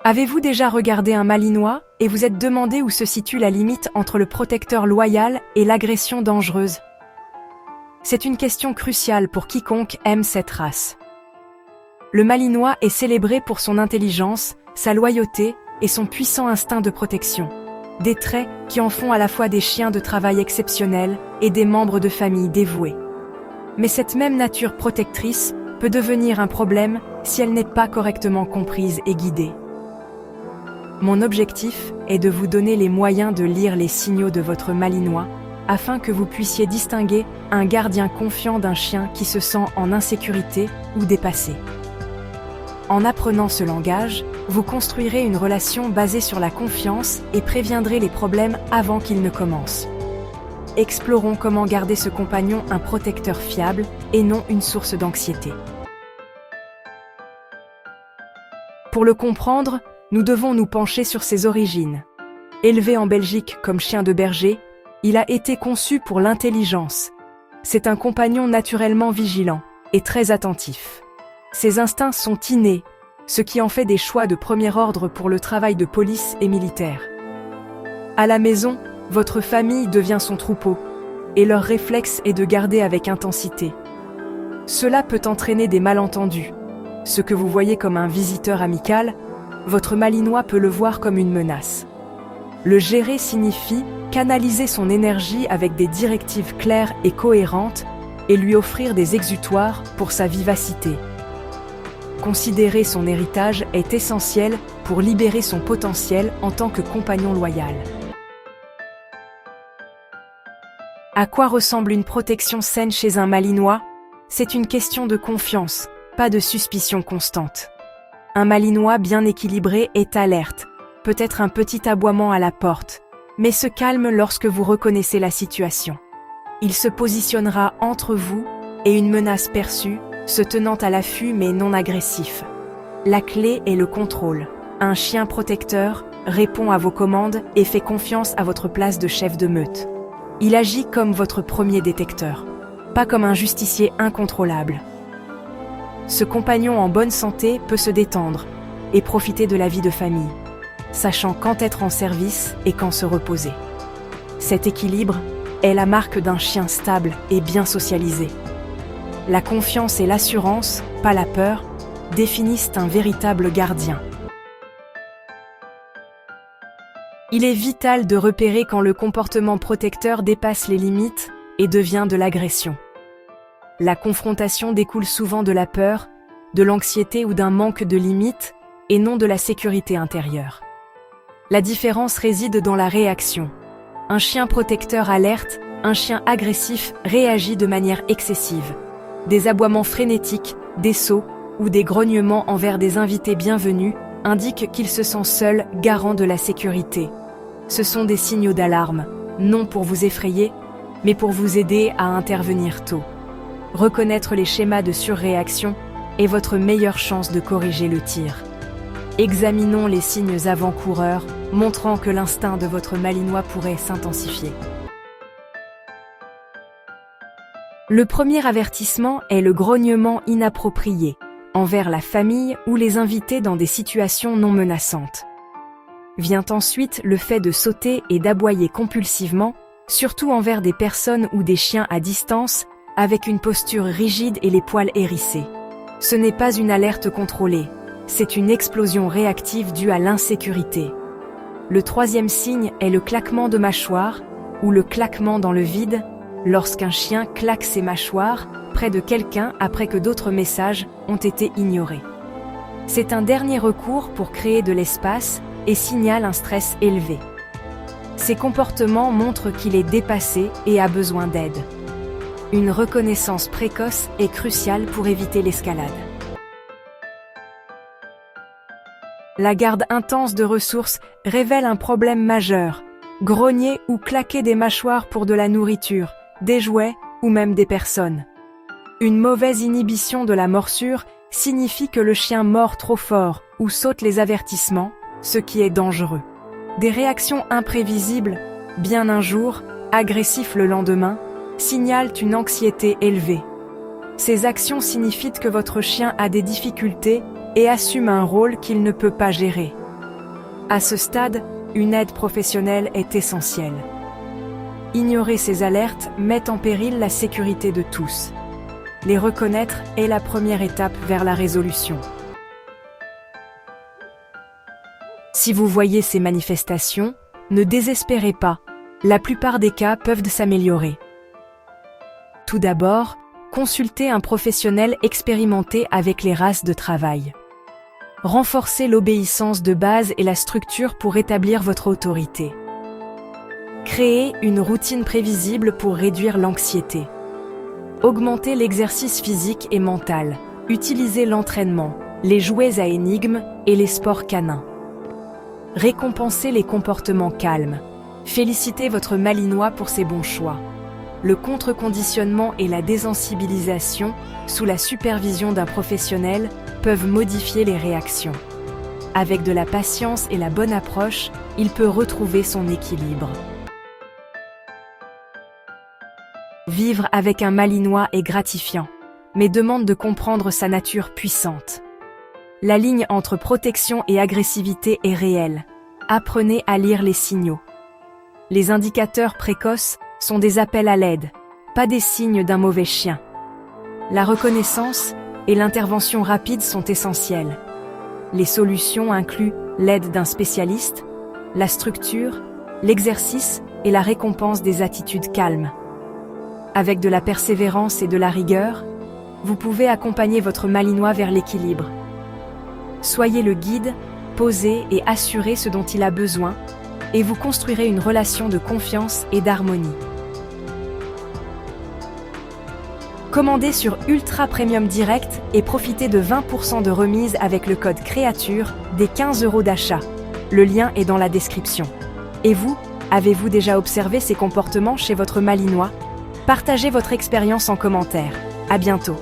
Avez-vous déjà regardé un malinois et vous êtes demandé où se situe la limite entre le protecteur loyal et l'agression dangereuse? C'est une question cruciale pour quiconque aime cette race. Le malinois est célébré pour son intelligence, sa loyauté et son puissant instinct de protection. Des traits qui en font à la fois des chiens de travail exceptionnels et des membres de famille dévoués. Mais cette même nature protectrice peut devenir un problème si elle n'est pas correctement comprise et guidée. Mon objectif est de vous donner les moyens de lire les signaux de votre malinois afin que vous puissiez distinguer un gardien confiant d'un chien qui se sent en insécurité ou dépassé. En apprenant ce langage, vous construirez une relation basée sur la confiance et préviendrez les problèmes avant qu'ils ne commencent. Explorons comment garder ce compagnon un protecteur fiable et non une source d'anxiété. Pour le comprendre, nous devons nous pencher sur ses origines. Élevé en Belgique comme chien de berger, il a été conçu pour l'intelligence. C'est un compagnon naturellement vigilant et très attentif. Ses instincts sont innés, ce qui en fait des choix de premier ordre pour le travail de police et militaire. À la maison, votre famille devient son troupeau, et leur réflexe est de garder avec intensité. Cela peut entraîner des malentendus. Ce que vous voyez comme un visiteur amical, votre malinois peut le voir comme une menace. Le gérer signifie canaliser son énergie avec des directives claires et cohérentes et lui offrir des exutoires pour sa vivacité. Considérer son héritage est essentiel pour libérer son potentiel en tant que compagnon loyal. À quoi ressemble une protection saine chez un malinois? C'est une question de confiance, pas de suspicion constante. Un malinois bien équilibré est alerte, peut-être un petit aboiement à la porte, mais se calme lorsque vous reconnaissez la situation. Il se positionnera entre vous et une menace perçue, se tenant à l'affût mais non agressif. La clé est le contrôle. Un chien protecteur répond à vos commandes et fait confiance à votre place de chef de meute. Il agit comme votre premier détecteur, pas comme un justicier incontrôlable. Ce compagnon en bonne santé peut se détendre et profiter de la vie de famille, sachant quand être en service et quand se reposer. Cet équilibre est la marque d'un chien stable et bien socialisé. La confiance et l'assurance, pas la peur, définissent un véritable gardien. Il est vital de repérer quand le comportement protecteur dépasse les limites et devient de l'agression. La confrontation découle souvent de la peur, de l'anxiété ou d'un manque de limites, et non de la sécurité intérieure. La différence réside dans la réaction. Un chien protecteur alerte, un chien agressif réagit de manière excessive. Des aboiements frénétiques, des sauts ou des grognements envers des invités bienvenus indiquent qu'il se sent seul, garant de la sécurité. Ce sont des signaux d'alarme, non pour vous effrayer, mais pour vous aider à intervenir tôt. Reconnaître les schémas de surréaction est votre meilleure chance de corriger le tir. Examinons les signes avant-coureurs, montrant que l'instinct de votre malinois pourrait s'intensifier. Le premier avertissement est le grognement inapproprié, envers la famille ou les invités dans des situations non menaçantes. Vient ensuite le fait de sauter et d'aboyer compulsivement, surtout envers des personnes ou des chiens à distance, avec une posture rigide et les poils hérissés. Ce n'est pas une alerte contrôlée, c'est une explosion réactive due à l'insécurité. Le troisième signe est le claquement de mâchoire, ou le claquement dans le vide, lorsqu'un chien claque ses mâchoires près de quelqu'un après que d'autres messages ont été ignorés. C'est un dernier recours pour créer de l'espace et signale un stress élevé. Ces comportements montrent qu'il est dépassé et a besoin d'aide. Une reconnaissance précoce est cruciale pour éviter l'escalade. La garde intense de ressources révèle un problème majeur. Grogner ou claquer des mâchoires pour de la nourriture, des jouets ou même des personnes. Une mauvaise inhibition de la morsure signifie que le chien mord trop fort ou saute les avertissements, ce qui est dangereux. Des réactions imprévisibles, bien un jour, agressifs le lendemain, signalent une anxiété élevée. Ces actions signifient que votre chien a des difficultés et assume un rôle qu'il ne peut pas gérer. À ce stade, une aide professionnelle est essentielle. Ignorer ces alertes met en péril la sécurité de tous. Les reconnaître est la première étape vers la résolution. Si vous voyez ces manifestations, ne désespérez pas, la plupart des cas peuvent s'améliorer. Tout d'abord, consultez un professionnel expérimenté avec les races de travail. Renforcez l'obéissance de base et la structure pour établir votre autorité. Créez une routine prévisible pour réduire l'anxiété. Augmentez l'exercice physique et mental. Utilisez l'entraînement, les jouets à énigmes et les sports canins. Récompensez les comportements calmes. Félicitez votre malinois pour ses bons choix. Le contre-conditionnement et la désensibilisation, sous la supervision d'un professionnel, peuvent modifier les réactions. Avec de la patience et la bonne approche, il peut retrouver son équilibre. Vivre avec un malinois est gratifiant, mais demande de comprendre sa nature puissante. La ligne entre protection et agressivité est réelle. Apprenez à lire les signaux. Les indicateurs précoces sont des appels à l'aide, pas des signes d'un mauvais chien. La reconnaissance et l'intervention rapide sont essentielles. Les solutions incluent l'aide d'un spécialiste, la structure, l'exercice et la récompense des attitudes calmes. Avec de la persévérance et de la rigueur, vous pouvez accompagner votre malinois vers l'équilibre. Soyez le guide, posez et assurez ce dont il a besoin, et vous construirez une relation de confiance et d'harmonie. Commandez sur Ultra Premium Direct et profitez de 20% de remise avec le code CREATURE des 15 € d'achat. Le lien est dans la description. Et vous, avez-vous déjà observé ces comportements chez votre malinois ? Partagez votre expérience en commentaire. À bientôt.